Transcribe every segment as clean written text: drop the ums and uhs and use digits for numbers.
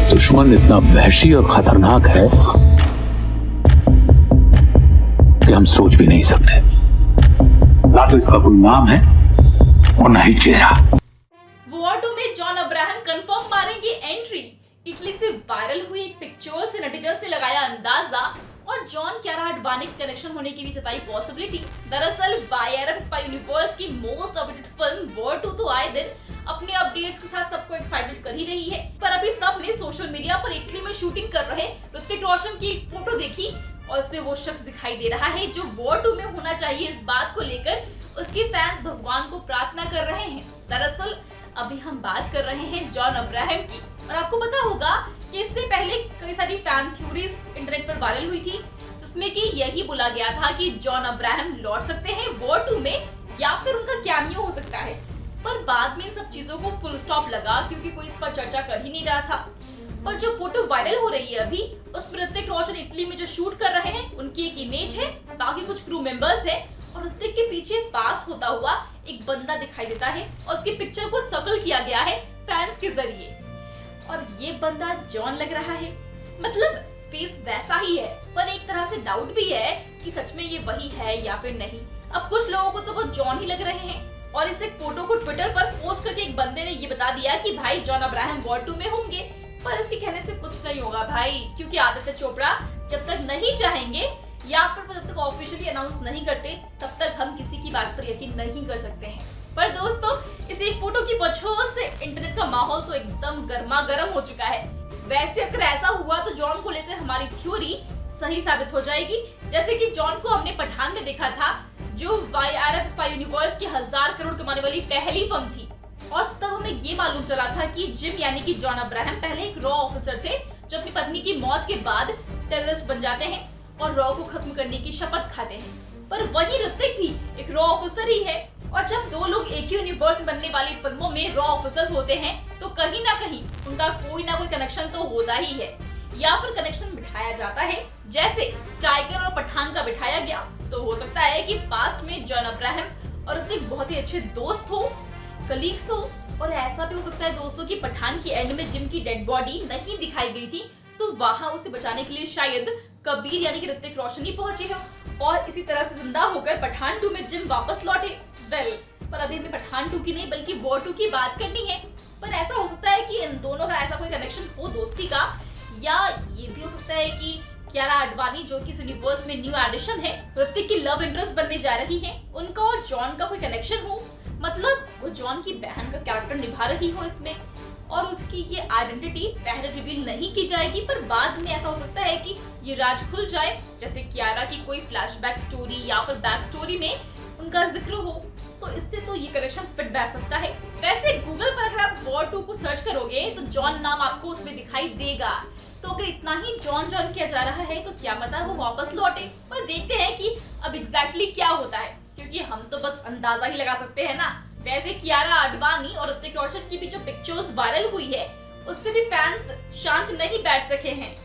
दुश्मन इतना वहशी और खतरनाक है कि हम सोच भी नहीं सकते। ना तो इसका कोई नाम है और ना ही चेहरा। वॉर 2 में जॉन अब्राहम कंफर्म मारेंगे एंट्री। इटली से वायरल हुई पिक्चर्स से नेटिजन्स ने लगाया अंदाजा और जॉन क्यारा अडवाणी के कनेक्शन होने की भी जताई पॉसिबिलिटी। दरअसल वाईआरएफ स्पाई यूनिवर्स की मोस्ट अवेटेड फिल्म वॉर 2 तो आए दिन अपने अपडेट्स के साथ सबको एक्साइटेड कर ही रही है, पर अभी सबने सोशल मीडिया पर इटली में शूटिंग कर रहे ऋतिक रोशन की एक फोटो देखी और उसमें वो शख्स दिखाई दे रहा है जो वॉर 2 में होना चाहिए। इस बात को लेकर उसके फैंस भगवान को प्रार्थना कर रहे हैं। दरअसल अभी हम बात कर रहे हैं जॉन अब्राहम की, और आपको पता होगा कि इससे पहले कई सारी फैन थ्योरीज इंटरनेट पर वायरल हुई थी, जिसमें कि यही बोला गया था कि जॉन अब्राहम लौट सकते हैं वॉर 2 में या फिर उनका कैमियो हो सकता है। पर बाद में इन सब चीजों को फुल स्टॉप लगा क्योंकि कोई इस पर चर्चा कर ही नहीं रहा था। पर जो फोटो वायरल हो रही है अभी, उसमें ऋतिक रोशन इटली में जो शूट कर रहे हैं उनकी एक इमेज है, बाकी कुछ क्रू मेंबर्स है और ऋतिक के पीछे पास होता हुआ एक बंदा दिखाई देता है और उसकी पिक्चर को सर्कल किया गया है फैंस के जरिए और ये बंदा जॉन लग रहा है। मतलब फेस वैसा ही है, पर एक तरह से डाउट भी है कि सच में ये वही है या फिर नहीं। अब कुछ लोगों को तो वो जॉन ही लग रहे हैं और इस एक फोटो को ट्विटर पर पोस्ट करके एक बंदे ने ये बता दिया कि भाई जॉन अब्राहम वॉर 2 में होंगे, पर इसके कहने से कुछ नहीं होगा भाई, क्योंकि आदित्य चोपड़ा जब तक नहीं चाहेंगे या फिर जब तक ऑफिशियली अनाउंस नहीं करते तब तक हम किसी की बात पर यकीन नहीं कर सकते हैं। पर दोस्तों, इस एक फोटो की वजह से इंटरनेट का माहौल तो एकदम गर्मा गर्म हो चुका है। वैसे अगर ऐसा हुआ तो जॉन को लेकर हमारी थ्योरी सही साबित हो जाएगी। जैसे कि जॉन को हमने पठान में देखा था, जो वाईआरएफ स्पाई यूनिवर्स की 1000 करोड़ कमाने वाली पहली फिल्म थी, और तब हमें ये मालूम चला था कि जिम यानी कि जॉन अब्राहम पहले एक रॉ ऑफिसर थे जो अपनी पत्नी की मौत के बाद टेररिस्ट बन जाते हैं और रॉ को खत्म करने की शपथ खाते हैं। पर वही ऋतिक भी एक रॉ ऑफिसर ही है, और जब दो लोग एक ही यूनिवर्स में बनने वाली फिल्मों में रॉ ऑफिसर्स होते हैं तो कहीं ना कहीं उनका कोई ना कोई कनेक्शन तो होता ही है, या फिर कनेक्शन बिठाया जाता है। जैसे टाइगर और पठान का बिठाया गया, तो हो सकता है कि पास्ट में जॉन अब्राहम और ऋतिक बहुत ही अच्छे दोस्त हो, कलीग्स हो, और ऐसा भी हो सकता है दोस्तों की पठान की एंड में जिम की डेड बॉडी नहीं दिखाई गई थी तो वहां उसे बचाने के लिए शायद कबीर यानी कि ऋतिक रोशन ही पहुंचे हो और इसी तरह से जिंदा होकर पठान 2 में जिम वापस लौटे। वेल, पर अभी हमें पठान 2 की नहीं बल्कि वॉर 2 की बात करनी है। पर ऐसा हो सकता है कि इन दोनों का ऐसा कोई कनेक्शन हो दोस्ती का, या ये भी हो सकता है कि क्यारा अडवाणी जो कि इस यूनिवर्स में न्यू एडिशन है, ऋतिक की लव इंटरेस्ट बनने जा रही है, उनका और जॉन का कोई कनेक्शन हो। मतलब वो जॉन की बहन का कैरेक्टर निभा रही हो इसमें, और उसकी ये आइडेंटिटी पहले रिवील नहीं की जाएगी, पर बाद में ऐसा हो सकता है कि ये राज खुल जाए, जैसे क्यारा की कोई फ्लैशबैक स्टोरी या फिर बैक स्टोरी में उनका जिक्र हो, तो इससे तो ये कनेक्शन फिट बैठ सकता है। वैसे गूगल पर अगर आप वॉर 2 को सर्च करोगे तो जॉन नाम आपको उसमें दिखाई देगा, तो अगर इतना ही जॉन जॉन किया जा रहा है तो क्या पता वो वापस लौटे। पर देखते हैं कि अब एग्जैक्टली क्या होता है, क्योंकि हम तो बस अंदाजा ही लगा सकते हैं ना। वैसे क्यारा अडवाणी और ऋतिक रोशन की भी जो पिक्चर्स वायरल हुई है उससे भी फैंस शांत नहीं बैठ सके हैं,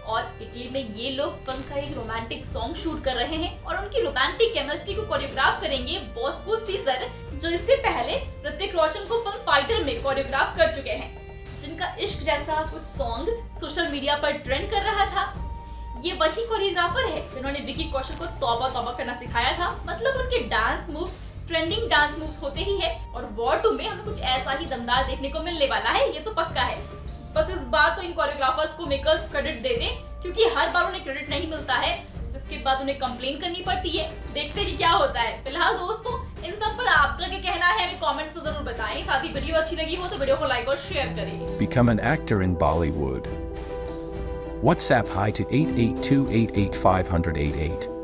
और इटली में ये लोग फिल्म का एक रोमांटिक सॉन्ग शूट कर रहे हैं और उनकी रोमांटिक केमिस्ट्री को कोरियोग्राफ करेंगे बॉस्को सीजर, जो इससे पहले ऋतिक रोशन को फिल्म फाइटर में कोरियोग्राफ कर चुके हैं, जिनका इश्क जैसा कुछ सॉन्ग सोशल मीडिया पर ट्रेंड कर रहा था। ये वही कोरियोग्राफर है जिन्होंने विकी कौशल को तौबा तौबा करना सिखाया था। मतलब उनके dance moves trending dance moves होते ही है, और वॉर 2 में हमें कुछ ऐसा ही दमदार देखने को मिलने वाला है, ये तो पक्का है। बस इस बार तो इन कोरियोग्राफर्स को मेकर्स क्रेडिट दे दें, क्योंकि हर बार उन्हें क्रेडिट नहीं मिलता है, जिसके बाद उन्हें कंप्लेन करनी पड़ती है। देखते हैं क्या होता है। फिलहाल दोस्तों, इन सब पर आपका क्या कहना है हमें कमेंट्स में जरूर बताएं। साथ ही वीडियो अच्छी लगी हो तो वीडियो को लाइक और शेयर करें। Become an actor in Bollywood. WhatsApp hi to 8828850088.